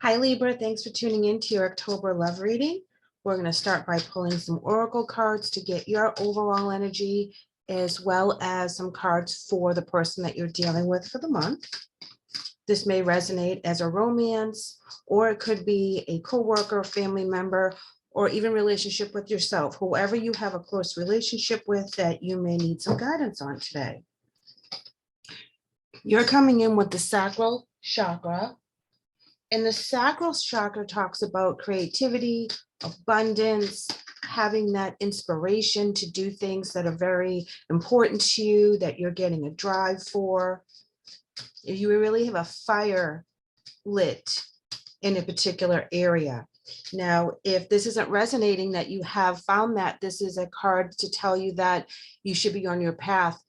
Hi Libra, thanks for tuning in to your October love reading. We're going to start by pulling some oracle cards to get your overall energy, as well as some cards for the person that you're dealing with for the month. This may resonate as a romance, or it could be a coworker, family member, or even relationship with yourself, whoever you have a close relationship with that you may need some guidance on today. You're coming in with the sacral chakra. And the sacral chakra talks about creativity, abundance, having that inspiration to do things that are very important to you, that you're getting a drive for. You really have a fire lit in a particular area. Now, if this isn't resonating, that you have found that, this is a card to tell you that you should be on your path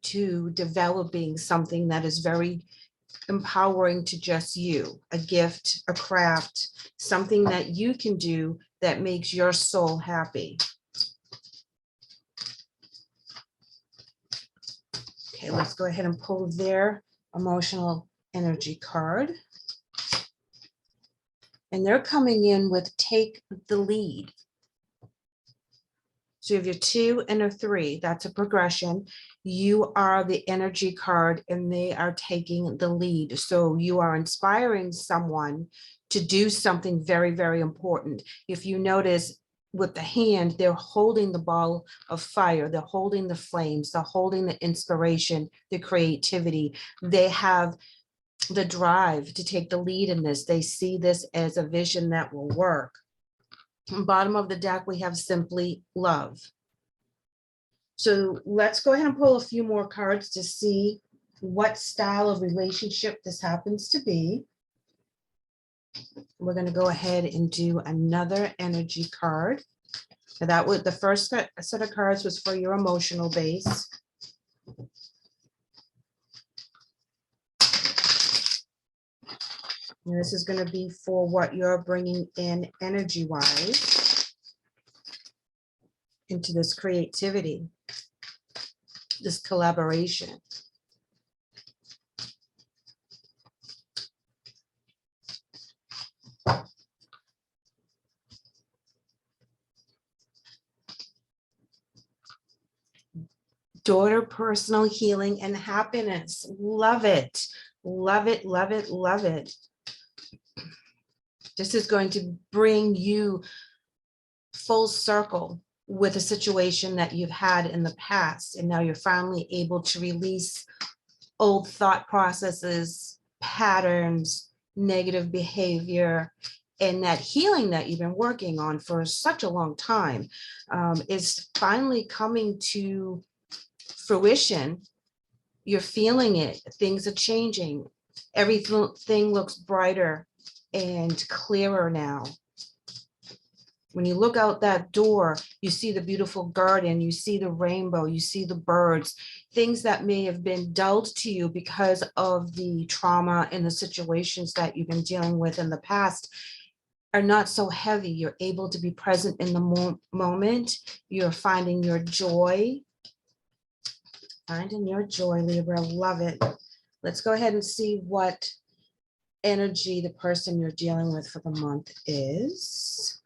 to developing something that is very empowering to just you, a gift, a craft, something that you can do that makes your soul happy. Okay, let's go ahead and pull their emotional energy card. And they're coming in with take the lead. So you have your 2 and a 3, that's a progression. You are the energy card and they are taking the lead. So you are inspiring someone to do something very, very important. If you notice with the hand, they're holding the ball of fire, they're holding the flames, they're holding the inspiration, the creativity. They have the drive to take the lead in this. They see this as a vision that will work. Bottom of the deck, we have simply love. So let's go ahead and pull a few more cards to see what style of relationship this happens to be. We're going to go ahead and do another energy card. So that was the first set of cards was for your emotional base. And this is going to be for what you're bringing in energy-wise into this creativity, this collaboration. Daughter, personal healing and happiness. Love it. Love it, love it, love it. This is going to bring you full circle with a situation that you've had in the past. And now you're finally able to release old thought processes, patterns, negative behavior, and that healing that you've been working on for such a long time is finally coming to fruition. You're feeling it. Things are changing. Everything looks brighter and clearer now. When you look out that door, you see the beautiful garden, you see the rainbow, you see the birds, things that may have been dulled to you because of the trauma and the situations that you've been dealing with in the past are not so heavy. You're able to be present in the moment. You're finding your joy. Finding your joy, Libra. Love it. Let's go ahead and see what energy the person you're dealing with for the month is.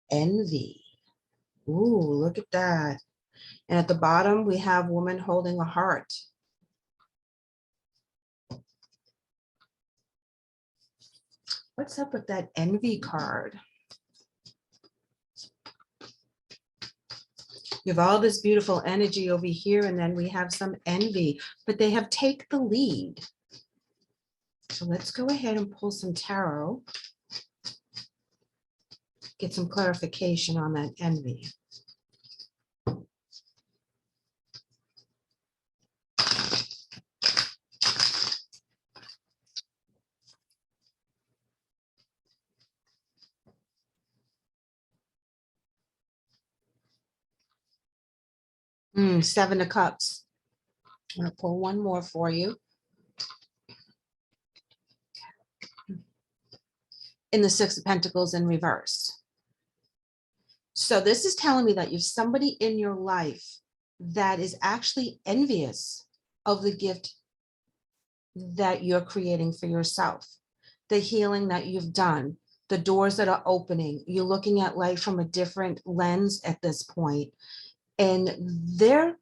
Envy. Ooh, look at that. And at the bottom, we have woman holding a heart. What's up with that envy card? You have all this beautiful energy over here, and then we have some envy, but they have take the lead. So let's go ahead and pull some tarot. Get some clarification on that envy. Seven of Cups. I'm going to pull one more for you. In the Six of Pentacles in reverse. So this is telling me that you have somebody in your life that is actually envious of the gift that you're creating for yourself. the healing that you've done, the doors that are opening. You're looking at life from a different lens at this point, and they're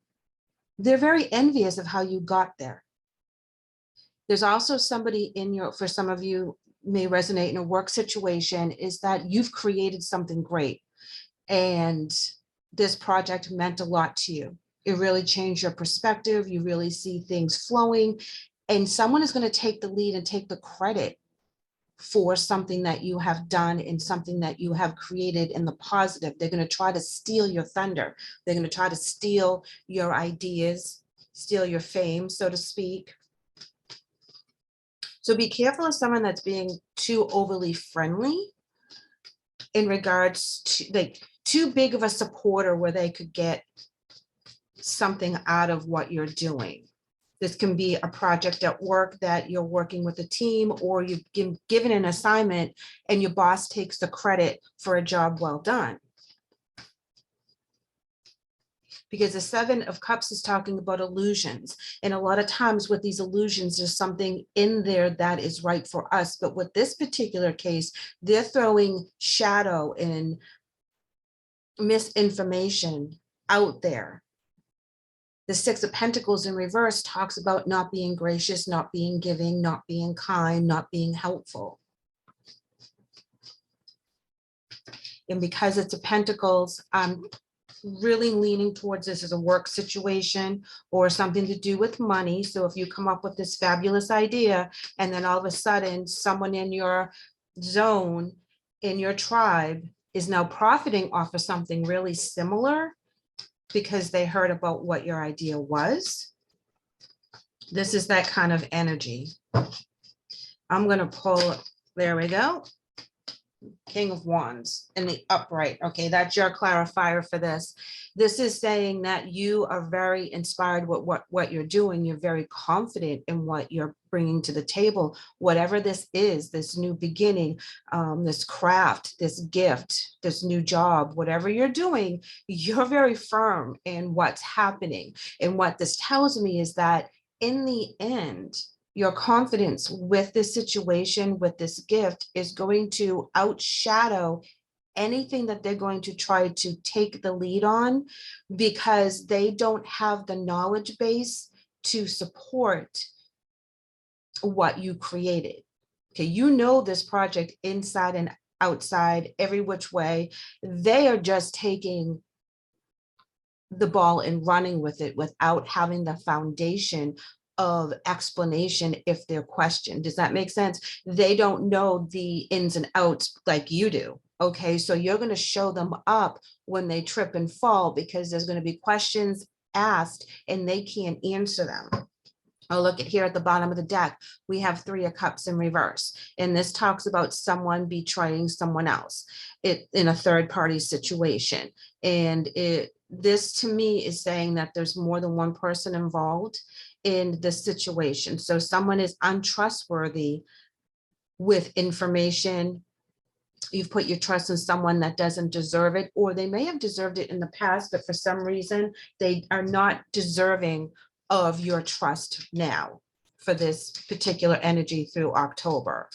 very envious of how you got there. There's also somebody in your, for some of you may resonate in a work situation, is that you've created something great, and this project meant a lot to you. It really changed your perspective. You really see things flowing, and someone is going to take the lead and take the credit for something that you have done and something that you have created in the positive. They're going to try to steal your thunder. They're going to try to steal your ideas, steal your fame, so to speak. So be careful of someone that's being too overly friendly in regards to, like, too big of a supporter where they could get something out of what you're doing. This can be a project at work that you're working with a team, or you've been given an assignment and your boss takes the credit for a job well done. Because the Seven of Cups is talking about illusions. And a lot of times with these illusions, there's something in there that is right for us. But with this particular case, they're throwing shadow and misinformation out there. The Six of Pentacles in reverse talks about not being gracious, not being giving, not being kind, not being helpful. And because it's a Pentacles, I'm really leaning towards this as a work situation or something to do with money. So if you come up with this fabulous idea and then all of a sudden someone in your zone, in your tribe, is now profiting off of something really similar because they heard about what your idea was. This is that kind of energy. I'm going to pull, there we go. King of Wands in the upright. Okay, that's your clarifier for this. This is saying that you are very inspired with what you're doing. You're very confident in what you're bringing to the table. Whatever this is, this new beginning, this craft, this gift, this new job, whatever you're doing, you're very firm in what's happening. And what this tells me is that in the end, your confidence with this situation, with this gift, is going to outshadow anything that they're going to try to take the lead on, because they don't have the knowledge base to support what you created. Okay, you know this project inside and outside, every which way. They are just taking the ball and running with it without having the foundation of explanation if they're questioned. Does that make sense? They don't know the ins and outs like you do. Okay, so you're going to show them up when they trip and fall, because there's going to be questions asked and they can't answer them. Oh, look at here at the bottom of the deck, we have Three of Cups in reverse. And this talks about someone betraying someone else in a third party situation. And this to me is saying that there's more than one person involved in this situation. So someone is untrustworthy with information. You've put your trust in someone that doesn't deserve it, or they may have deserved it in the past, but for some reason they are not deserving of your trust now for this particular energy through October.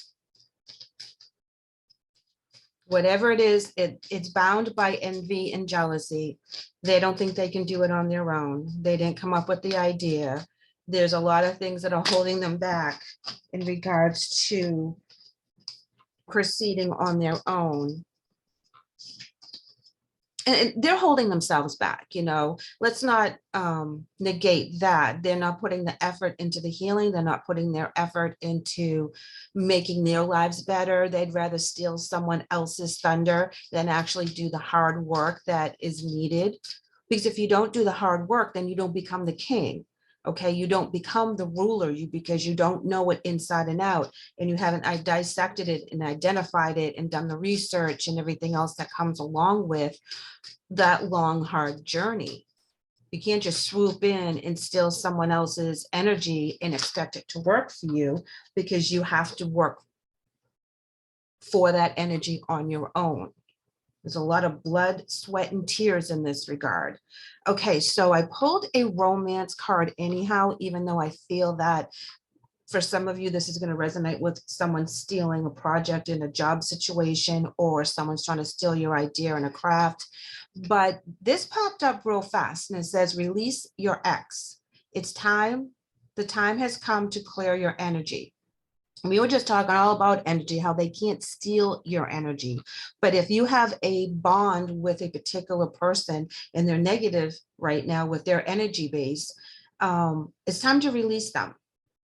Whatever it is, it's bound by envy and jealousy. They don't think they can do it on their own. They didn't come up with the idea. There's a lot of things that are holding them back in regards to proceeding on their own. And they're holding themselves back, you know. Let's not negate that. They're not putting the effort into the healing. They're not putting their effort into making their lives better. They'd rather steal someone else's thunder than actually do the hard work that is needed. Because if you don't do the hard work, then you don't become the king. Okay, you don't become the ruler, because you don't know it inside and out, and you haven't dissected it and identified it and done the research and everything else that comes along with that long, hard journey. You can't just swoop in and steal someone else's energy and expect it to work for you, because you have to work for that energy on your own. There's a lot of blood, sweat, and tears in this regard. Okay, so I pulled a romance card anyhow, even though I feel that For some of you, this is going to resonate with someone stealing a project in a job situation, or someone's trying to steal your idea in a craft. But this popped up real fast and it says, release your ex. It's time. The time has come to clear your energy. We were just talking all about energy, how they can't steal your energy. But if you have a bond with a particular person and they're negative right now with their energy base, it's time to release them.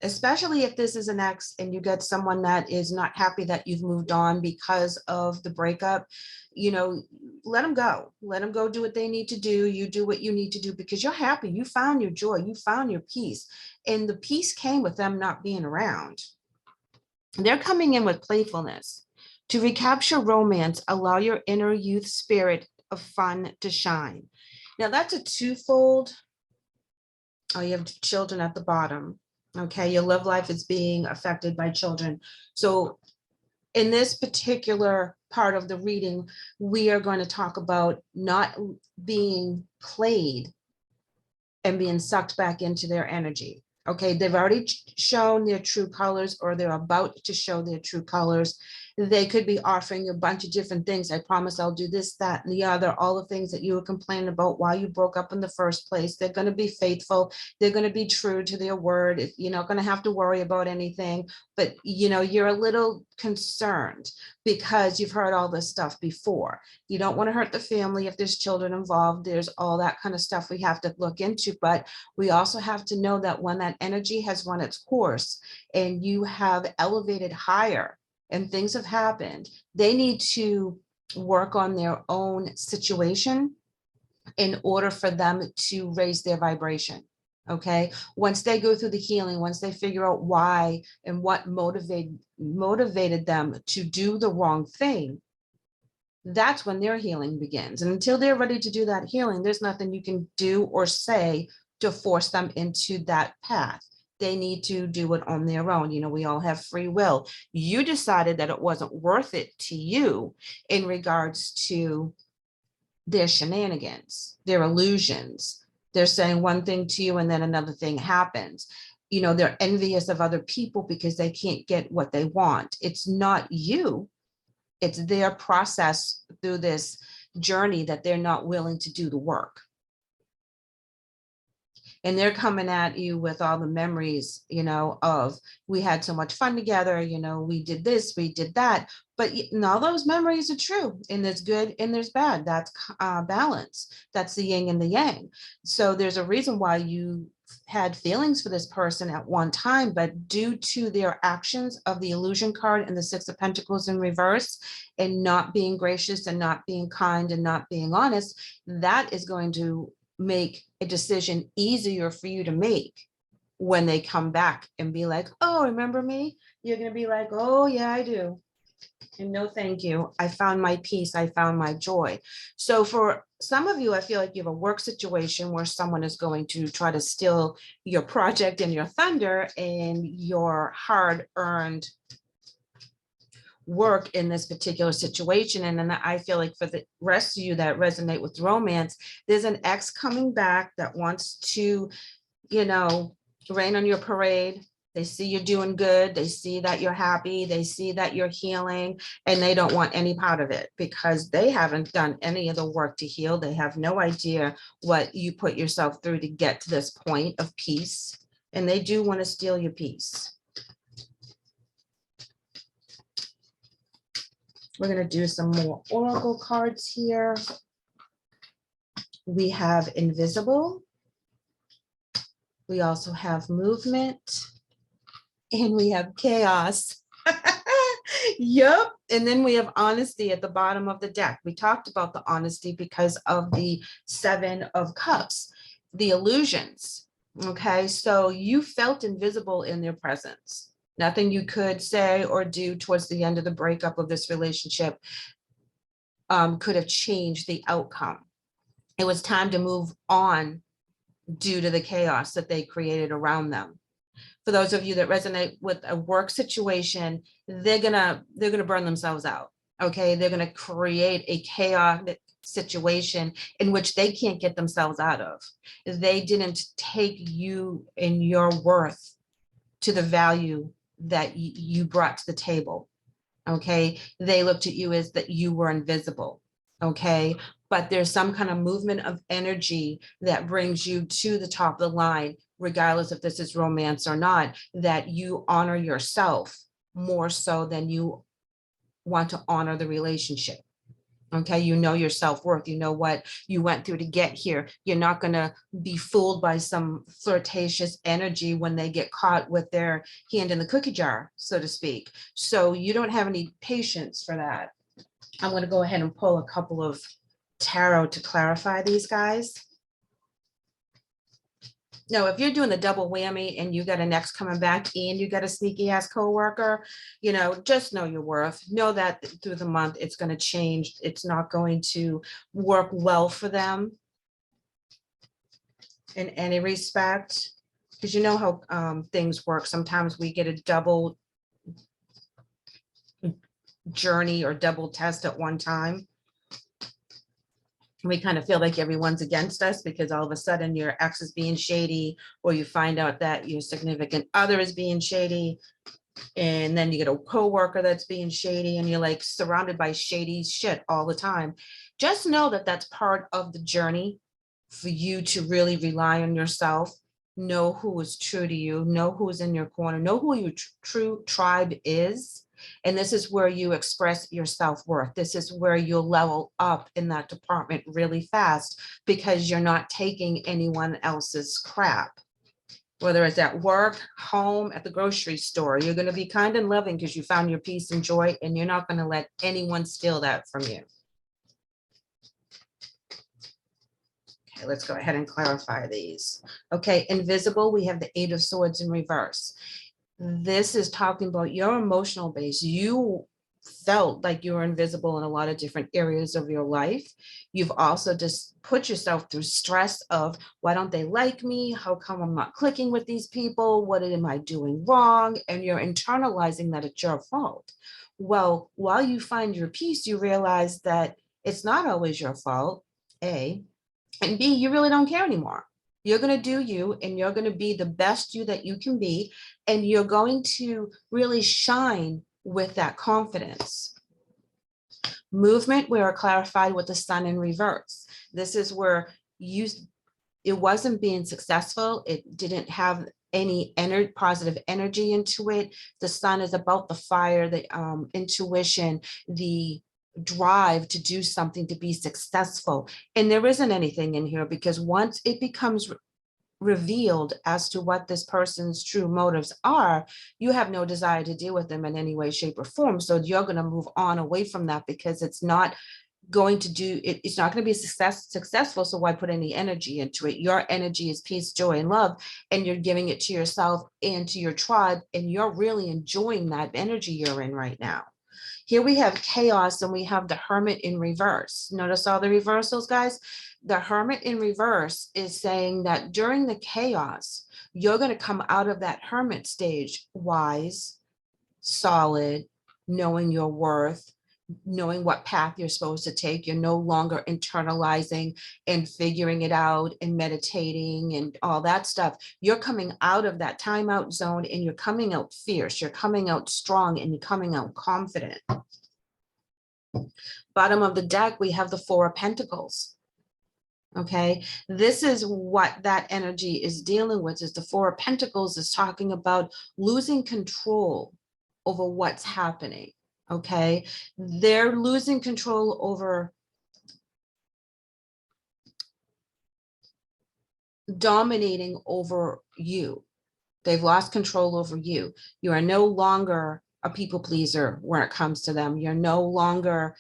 Especially if this is an ex and you get someone that is not happy that you've moved on because of the breakup, you know, let them go. Let them go do what they need to do. You do what you need to do because you're happy. You found your joy. You found your peace. And the peace came with them not being around. They're coming in with playfulness. To recapture romance, allow your inner youth spirit of fun to shine. Now that's a twofold. Oh, you have children at the bottom. Okay, your love life is being affected by children. So in this particular part of the reading, we are going to talk about not being played and being sucked back into their energy. Okay, they've already shown their true colors, or they're about to show their true colors. They could be offering a bunch of different things. I promise I'll do this, that, and the other, all the things that you were complaining about why you broke up in the first place. They're going to be faithful. They're going to be true to their word. You're not going to have to worry about anything, but you know, you're a little concerned because you've heard all this stuff before. You don't want to hurt the family if there's children involved. There's all that kind of stuff we have to look into, but we also have to know that when that energy has run its course and you have elevated higher and things have happened, they need to work on their own situation in order for them to raise their vibration. Okay, once they go through the healing, once they figure out why and what motivated them to do the wrong thing, that's when their healing begins. And until they're ready to do that healing, there's nothing you can do or say to force them into that path. They need to do it on their own. You know, we all have free will. You decided that it wasn't worth it to you in regards to their shenanigans, their illusions. They're saying one thing to you and then another thing happens. You know, they're envious of other people because they can't get what they want. It's not you. It's their process through this journey that they're not willing to do the work. And they're coming at you with all the memories, you know, of we had so much fun together, you know, we did this, we did that. But all those memories are true, and there's good and there's bad. That's balance. That's the yin and the yang. So there's a reason why you had feelings for this person at one time, but due to their actions of the illusion card and the Six of Pentacles in reverse, and not being gracious and not being kind and not being honest, that is going to make a decision easier for you to make when they come back and be like, oh, remember me? You're going to be like, oh, yeah, I do. And no, thank you. I found my peace. I found my joy. So for some of you, I feel like you have a work situation where someone is going to try to steal your project and your thunder and your hard-earned work in this particular situation. And then I feel like for the rest of you that resonate with romance, there's an ex coming back that wants to, you know, rain on your parade. They see you're doing good. They see that you're happy. They see that you're healing, and they don't want any part of it because they haven't done any of the work to heal. They have no idea what you put yourself through to get to this point of peace, and they do want to steal your peace. We're going to do some more oracle cards here. We have invisible. We also have movement. And we have chaos. Yep. And then we have honesty at the bottom of the deck. We talked about the honesty because of the Seven of Cups, the illusions. Okay. So you felt invisible in their presence. Nothing you could say or do towards the end of the breakup of this relationship could have changed the outcome. It was time to move on due to the chaos that they created around them. For those of you that resonate with a work situation, they're gonna burn themselves out. Okay, they're gonna create a chaotic situation in which they can't get themselves out of. They didn't take you and your worth to the value that you brought to the table. Okay. They looked at you as that you were invisible. Okay. But there's some kind of movement of energy that brings you to the top of the line, regardless if this is romance or not, that you honor yourself more so than you want to honor the relationship. Okay, you know your self-worth, you know what you went through to get here. You're not going to be fooled by some flirtatious energy when they get caught with their hand in the cookie jar, so to speak. So you don't have any patience for that. I'm going to go ahead and pull a couple of tarot to clarify these guys. No, if you're doing the double whammy and you got an ex coming back and you got a sneaky ass coworker, you know, just know your worth. Know that through the month, it's going to change. It's not going to work well for them in any respect, because you know how things work. Sometimes we get a double journey or double test at one time. We kind of feel like everyone's against us because all of a sudden your ex is being shady, or you find out that your significant other is being shady, and then you get a coworker that's being shady, and you're like surrounded by shady shit all the time. Just know that that's part of the journey for you to really rely on yourself, know who is true to you, know who's in your corner, know who your true tribe is. And this is where you express your self-worth. This is where you'll level up in that department really fast, because you're not taking anyone else's crap. Whether it's at work, home, at the grocery store, you're going to be kind and loving because you found your peace and joy, and you're not going to let anyone steal that from you. Okay, let's go ahead and clarify these. Okay, invisible, we have the Eight of Swords in reverse. This is talking about your emotional base. You felt like you were invisible in a lot of different areas of your life. You've also just put yourself through stress of, why don't they like me? How come I'm not clicking with these people? What am I doing wrong? And you're internalizing that it's your fault. Well, while you find your peace, you realize that it's not always your fault, A, and B, you really don't care anymore. You're going to do you, and you're going to be the best you that you can be, and you're going to really shine with that confidence. Movement, we are clarified with the Sun in reverse. This is where it wasn't being successful. It didn't have any positive energy into it. The Sun is about the fire, the intuition, the drive to do something, to be successful. And there isn't anything in here, because once it becomes revealed as to what this person's true motives are, you have no desire to deal with them in any way, shape, or form. So you're going to move on away from that, because it's not going to do it. It's not going to be successful. So why put any energy into it? Your energy is peace, joy, and love, and you're giving it to yourself and to your tribe, and you're really enjoying that energy you're in right now. Here we have chaos, and we have the Hermit in reverse. Notice all the reversals, guys. The Hermit in reverse is saying that during the chaos, you're going to come out of that Hermit stage wise, solid, knowing your worth, knowing what path you're supposed to take. You're no longer internalizing and figuring it out and meditating and all that stuff. You're coming out of that timeout zone, and you're coming out fierce. You're coming out strong, and you're coming out confident. Bottom of the deck, we have the Four of Pentacles. Okay, this is what that energy is dealing with. Is the Four of Pentacles is talking about losing control over what's happening. Okay, they're losing control over dominating over you. They've lost control over you. You are no longer a people pleaser when it comes to them. You're no longer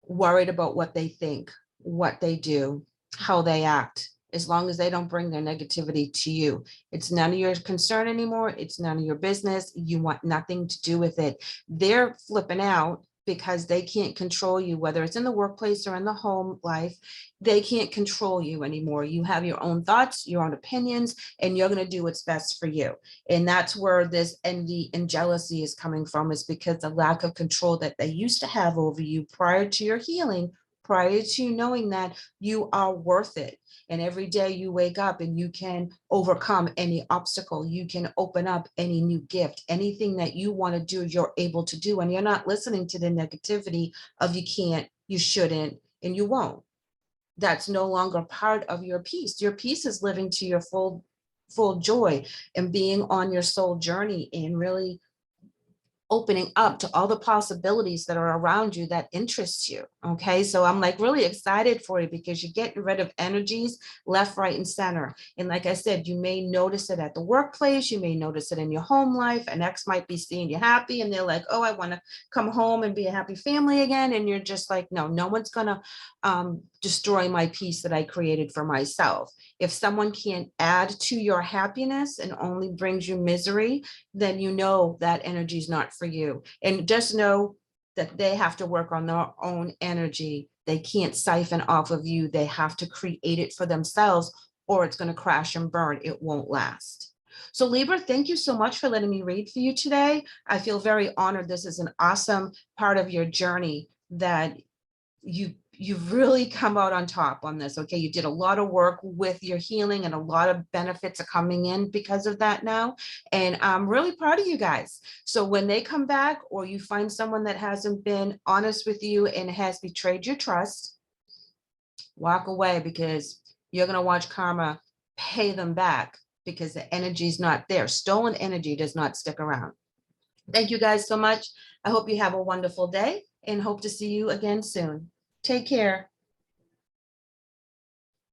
worried about what they think, what they do, how they act, as long as they don't bring their negativity to you. It's none of your concern anymore. It's none of your business. You want nothing to do with it. They're flipping out because they can't control you, whether it's in the workplace or in the home life. They can't control you anymore. You have your own thoughts, your own opinions, and you're going to do what's best for you. And that's where this envy and jealousy is coming from, is because the lack of control that they used to have over you prior to your healing, prior to knowing that you are worth it. And every day you wake up and you can overcome any obstacle, you can open up any new gift, anything that you want to do, you're able to do. And you're not listening to the negativity of you can't, you shouldn't, and you won't. That's no longer part of your peace. Your peace is living to your full joy and being on your soul journey and really opening up to all the possibilities that are around you that interests you. Okay. So I'm like really excited for you because you're getting rid of energies left, right, and center. And like I said, you may notice it at the workplace. You may notice it in your home life. An ex might be seeing you happy and they're like, oh, I want to come home and be a happy family again. And you're just like, no one's going to destroy my peace that I created for myself. If someone can't add to your happiness and only brings you misery, then you know that energy is not for you. And just know that they have to work on their own energy. They can't siphon off of you. They have to create it for themselves, or it's going to crash and burn. It won't last. So Libra, thank you so much for letting me read for you today. I feel very honored. This is an awesome part of your journey that you've really come out on top on this. Okay, you did a lot of work with your healing and a lot of benefits are coming in because of that now. And I'm really proud of you guys. So when they come back or you find someone that hasn't been honest with you and has betrayed your trust, walk away because you're going to watch karma pay them back because the energy is not there. Stolen energy does not stick around. Thank you guys so much. I hope you have a wonderful day and hope to see you again soon. Take care.